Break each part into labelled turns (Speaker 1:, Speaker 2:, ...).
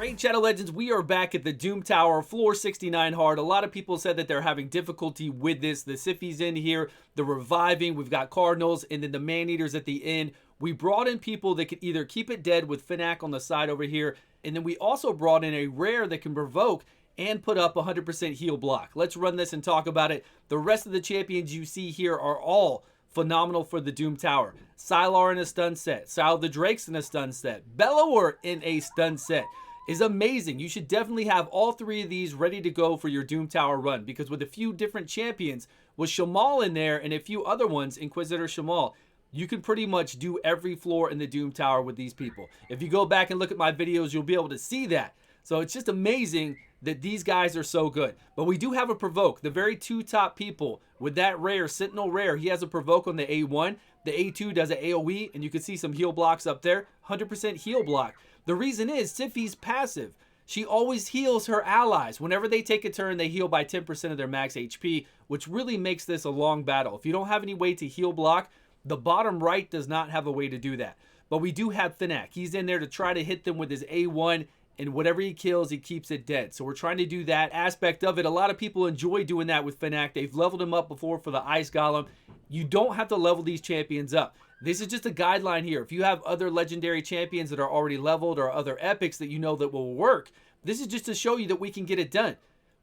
Speaker 1: Raid Shadow Legends, we are back at the Doom Tower, floor 69 hard. A lot of people said that they're having difficulty with this. The Siffies in here, the Reviving, we've got Cardinals, and then the Man-Eaters at the end. We brought in people that could either keep it dead with Fnac on the side over here, and then we also brought in a rare that can provoke and put up 100% heal block. Let's run this and talk about it. The rest of the champions you see here are all phenomenal for the Doom Tower. Sylar in a stun set. Sylar the Drake's in a stun set. Bellower in a stun set is amazing. You should definitely have all three of these ready to go for your Doom Tower run, because with a few different champions, with Shamal in there and a few other ones, Inquisitor Shamal, you can pretty much do every floor in the Doom Tower with these people. If you go back and look at my videos, you'll be able to see that. So it's just amazing that these guys are so good. But we do have a provoke. The very two top people with that rare, Sentinel rare, he has a provoke on the A1. The A2 does an AoE, and you can see some heal blocks up there. 100% heal block. The reason is Siffi's passive. She always heals her allies. Whenever they take a turn, they heal by 10% of their max HP, which really makes this a long battle. If you don't have any way to heal block, the bottom right does not have a way to do that. But we do have Fnac. He's in there to try to hit them with his A1, and whatever he kills, he keeps it dead. So we're trying to do that aspect of it. A lot of people enjoy doing that with Fnac. They've leveled him up before for the Ice Golem. You don't have to level these champions up. This is just a guideline here. If you have other legendary champions that are already leveled or other epics that you know that will work, this is just to show you that we can get it done.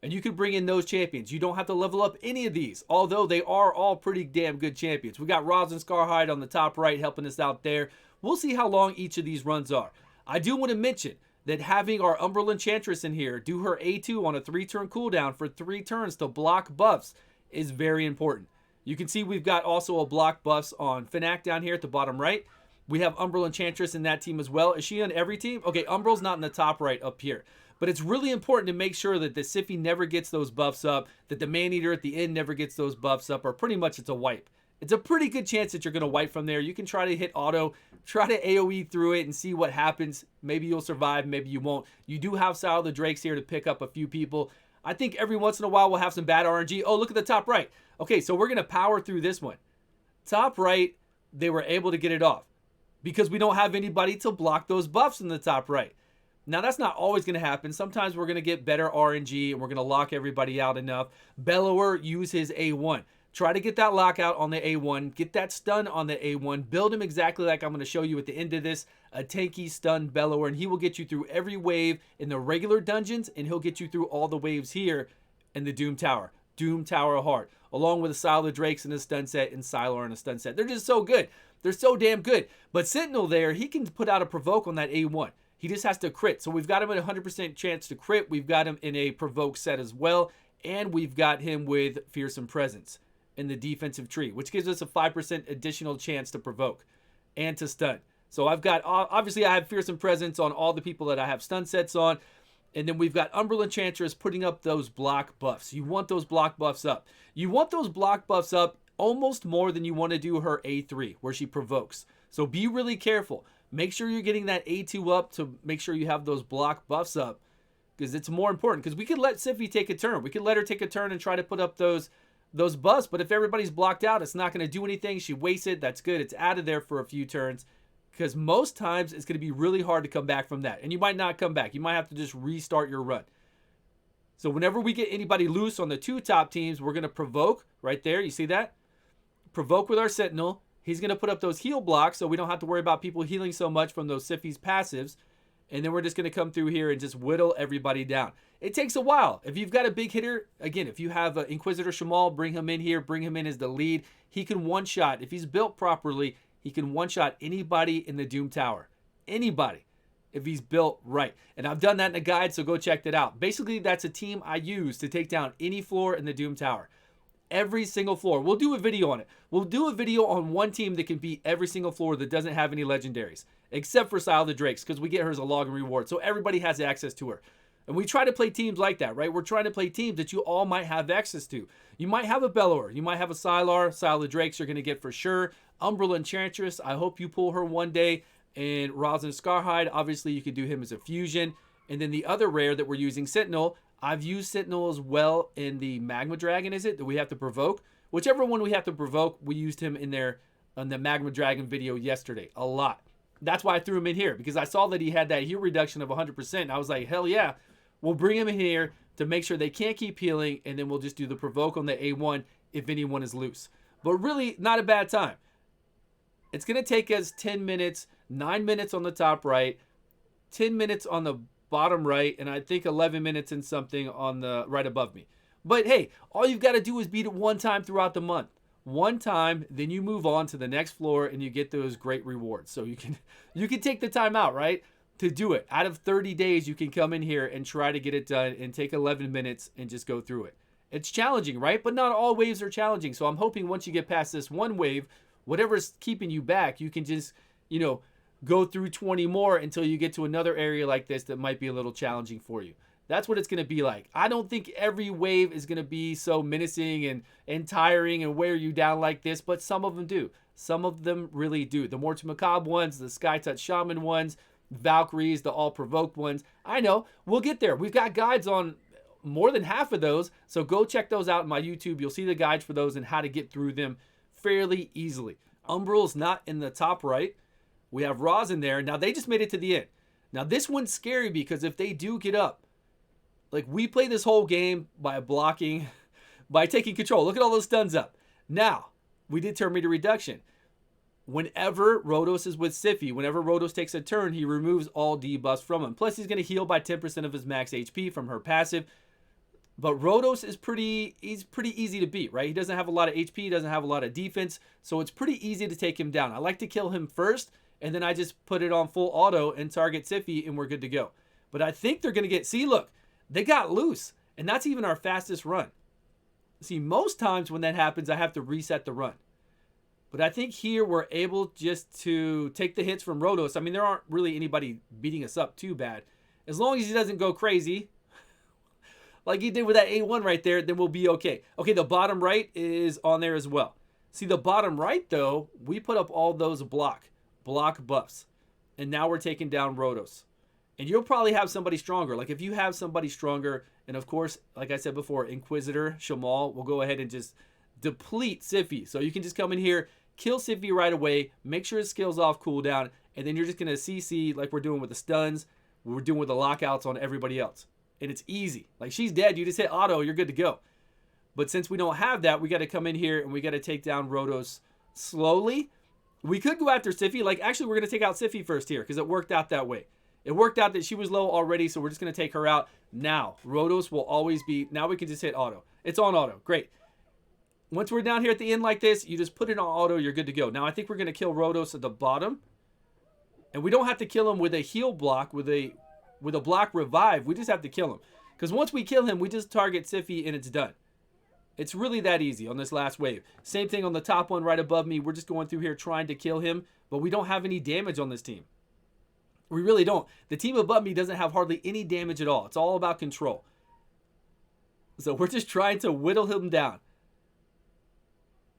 Speaker 1: And you can bring in those champions. You don't have to level up any of these, although they are all pretty damn good champions. We got Roz and Scarhide on the top right helping us out there. We'll see how long each of these runs are. I do want to mention that having our Umbral Enchantress in here do her A2 on a 3-turn cooldown for 3 turns to block buffs is very important. You can see we've got also a block buffs on Fnac down here at the bottom right. We have Umbral Enchantress in that team as well. Is she on every team? Okay, Umbral's not in the top right up here. But it's really important to make sure that the Siffi never gets those buffs up, that the Man-Eater at the end never gets those buffs up, or pretty much it's a wipe. It's a pretty good chance that you're going to wipe from there. You can try to hit auto, try to AoE through it and see what happens. Maybe you'll survive, maybe you won't. You do have Sylar the Drakes here to pick up a few people. I think every once in a while we'll have some bad RNG. Oh, look at the top right. Okay, so we're going to power through this one. Top right, they were able to get it off because we don't have anybody to block those buffs in the top right. Now, that's not always going to happen. Sometimes we're going to get better RNG and we're going to lock everybody out enough. Bellower, use his A1. Try to get that lockout on the A1. Get that stun on the A1. Build him exactly like I'm going to show you at the end of this. A tanky stun Bellower, and he will get you through every wave in the regular dungeons, and he'll get you through all the waves here in the Doom Tower. Doom Tower hard. Along with the Sylar the Drakes in a stun set and Sylar in a stun set. They're just so good. They're so damn good. But Sentinel there, he can put out a provoke on that A1. He just has to crit. So we've got him at a 100% chance to crit. We've got him in a provoke set as well. And we've got him with Fearsome Presence in the defensive tree, which gives us a 5% additional chance to provoke and to stun. So I've got, obviously I have Fearsome Presence on all the people that I have stun sets on. And then we've got Umbral Enchantress putting up those block buffs. You want those block buffs up. You want those block buffs up almost more than you want to do her A3, where she provokes. So be really careful. Make sure you're getting that A2 up to make sure you have those block buffs up, because it's more important. Because we could let Siffi take a turn. We could let her take a turn and try to put up those buffs. But if everybody's blocked out, it's not going to do anything. She wastes it. That's good. It's out of there for a few turns. Because most times it's going to be really hard to come back from that. And you might not come back. You might have to just restart your run. So whenever we get anybody loose on the 2 top teams, we're going to provoke right there. You see that? Provoke with our Sentinel. He's going to put up those heal blocks so we don't have to worry about people healing so much from those Siffi's passives. And then we're just going to come through here and just whittle everybody down. It takes a while. If you've got a big hitter, again, if you have Inquisitor Shamal, bring him in here. Bring him in as the lead. He can one-shot. If he's built properly, he can one-shot anybody in the Doom Tower. Anybody, if he's built right. And I've done that in a guide, so go check that out. Basically, that's a team I use to take down any floor in the Doom Tower. Every single floor. We'll do a video on it. We'll do a video on one team that can beat every single floor that doesn't have any legendaries, except for Sylar the Drakes, because we get her as a login reward, so everybody has access to her. And we try to play teams like that, right? We're trying to play teams that you all might have access to. You might have a Bellower. You might have a Sylar the Drakes you're going to get for sure. Umbral Enchantress, I hope you pull her one day. And Rosin Scarhide, obviously you could do him as a fusion. And then the other rare that we're using, Sentinel, I've used Sentinel as well in the Magma Dragon, is it? That we have to provoke. Whichever one we have to provoke, we used him in there on the Magma Dragon video yesterday. A lot. That's why I threw him in here, because I saw that he had that heal reduction of 100%. And I was like, hell yeah, we'll bring him in here to make sure they can't keep healing, and then we'll just do the provoke on the A1 if anyone is loose. But really, not a bad time. It's going to take us 10 minutes, 9 minutes on the top right, 10 minutes on the bottom right, and I think 11 minutes and something on the right above me. But hey, all you've got to do is beat it one time throughout the month. One time, then you move on to the next floor and you get those great rewards. So you can take the time out, right, to do it. Out of 30 days, you can come in here and try to get it done and take 11 minutes and just go through it. It's challenging, right? But not all waves are challenging. So I'm hoping once you get past this one wave, whatever's keeping you back, you can just, go through 20 more until you get to another area like this that might be a little challenging for you. That's what it's going to be like. I don't think every wave is going to be so menacing and tiring and wear you down like this, but some of them do. Some of them really do. The Mortal Macabre ones, the Sky Touch Shaman ones, Valkyries, the All Provoked ones. I know. We'll get there. We've got guides on more than half of those, so go check those out in my YouTube. You'll see the guides for those and how to get through them fairly easily. Umbral's not in the top right. We have Roz in there. Now, they just made it to the end. Now, this one's scary because if they do get up, like, we play this whole game by blocking, by taking control. Look at all those stuns up. Now, we did turn meter reduction. Whenever Rodos is with Siphi, whenever Rodos takes a turn, he removes all debuffs from him. Plus, he's going to heal by 10% of his max HP from her passive. But Rodos is pretty easy to beat, right? He doesn't have a lot of HP, he doesn't have a lot of defense, so it's pretty easy to take him down. I like to kill him first, and then I just put it on full auto and target Siphi, and we're good to go. But I think they're going to get... See, look. They got loose, and that's even our fastest run. See, most times when that happens, I have to reset the run. But I think here we're able just to take the hits from Rodos. I mean, there aren't really anybody beating us up too bad. As long as he doesn't go crazy, like he did with that A1 right there, then we'll be okay. Okay, the bottom right is on there as well. See, the bottom right, though, we put up all those block buffs. And now we're taking down Rodos. And you'll probably have somebody stronger. Like, if you have somebody stronger, and of course, like I said before, Inquisitor, Shamal will go ahead and just deplete Siphi. So you can just come in here, kill Siphi right away, make sure his skill's off cooldown, and then you're just going to CC like we're doing with the stuns, we're doing with the lockouts on everybody else. And it's easy. Like, she's dead, you just hit auto, you're good to go. But since we don't have that, we got to come in here and we got to take down Rodos slowly. We could go after Siphi. Like, actually, we're going to take out Siphi first here because it worked out that way. It worked out that she was low already, so we're just going to take her out. Now, Rodos will always be... Now we can just hit auto. It's on auto. Great. Once we're down here at the end like this, you just put it on auto, you're good to go. Now, I think we're going to kill Rodos at the bottom. And we don't have to kill him with a heal block, with a block revive. We just have to kill him. Because once we kill him, we just target Siphi and it's done. It's really that easy on this last wave. Same thing on the top one right above me. We're just going through here trying to kill him, but we don't have any damage on this team. We really don't. The team above me doesn't have hardly any damage at all. It's all about control. So we're just trying to whittle him down.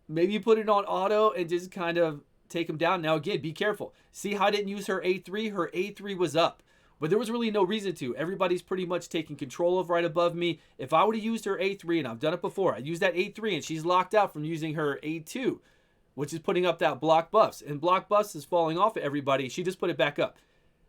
Speaker 1: Maybe put it on auto and just kind of take him down. Now again, be careful. See how I didn't use her A3? Her A3 was up. But there was really no reason to. Everybody's pretty much taking control of right above me. If I would have used her A3, and I've done it before, I used that A3 and she's locked out from using her A2, which is putting up that block buffs. And block buffs is falling off of everybody. She just put it back up.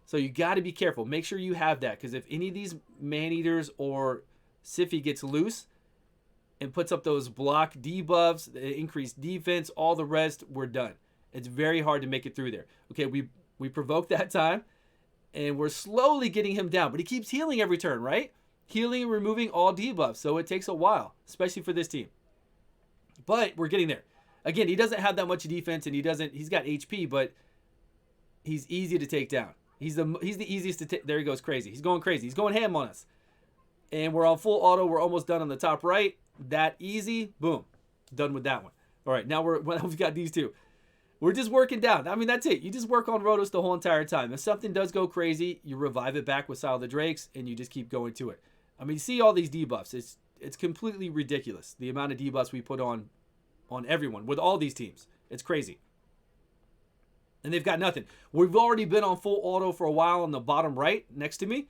Speaker 1: So you got to be careful. Make sure you have that, because if any of these man-eaters or Siphi gets loose and puts up those block debuffs, increased defense, all the rest, we're done. It's very hard to make it through there. Okay, we provoked that time, and we're slowly getting him down. But he keeps healing every turn, right? Healing and removing all debuffs, so it takes a while, especially for this team. But we're getting there. Again, he doesn't have that much defense, and he's got HP, but he's easy to take down. He's the easiest to take. There he goes crazy. He's going crazy. He's going ham on us. And we're on full auto. We're almost done on the top right. That easy. Boom. Done with that one. All right, now we've got these two. We're just working down. I mean, that's it. You just work on Rodos the whole entire time. If something does go crazy, you revive it back with Sile of the Drakes, and you just keep going to it. I mean, see all these debuffs. It's completely ridiculous, the amount of debuffs we put on everyone with all these teams. It's crazy. And they've got nothing. We've already been on full auto for a while on the bottom right next to me,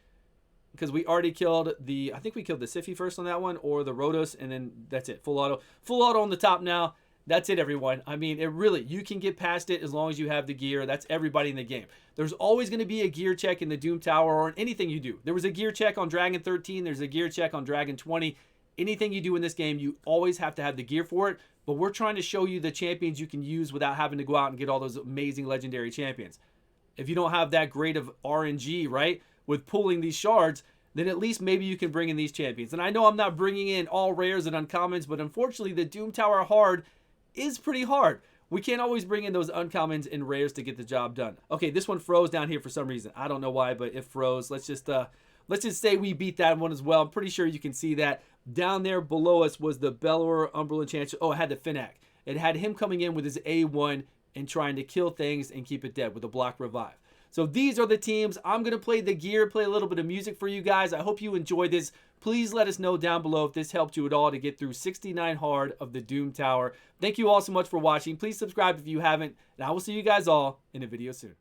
Speaker 1: because we already killed I think we killed the Siphi first on that one, or the Rodos, and then that's it. Full auto. Full auto on the top now. That's it, everyone. I mean, it really, you can get past it as long as you have the gear. That's everybody in the game. There's always going to be a gear check in the Doom Tower or in anything you do. There was a gear check on Dragon 13. There's a gear check on Dragon 20. Anything you do in this game, you always have to have the gear for it. But we're trying to show you the champions you can use without having to go out and get all those amazing legendary champions. If you don't have that great of RNG, right, with pulling these shards, then at least maybe you can bring in these champions. And I know I'm not bringing in all rares and uncommons, but unfortunately the Doom Tower hard is pretty hard. We can't always bring in those uncommons and rares to get the job done. Okay, this one froze down here for some reason. I don't know why, but it froze. Let's just say we beat that one as well. I'm pretty sure you can see that. Down there below us was the Bellower Umberland Chancellor. Oh, it had the Finnack. It had him coming in with his A1 and trying to kill things and keep it dead with a block revive. So these are the teams. I'm going to play the gear, play a little bit of music for you guys. I hope you enjoyed this. Please let us know down below if this helped you at all to get through 69 hard of the Doom Tower. Thank you all so much for watching. Please subscribe if you haven't, and I will see you guys all in a video soon.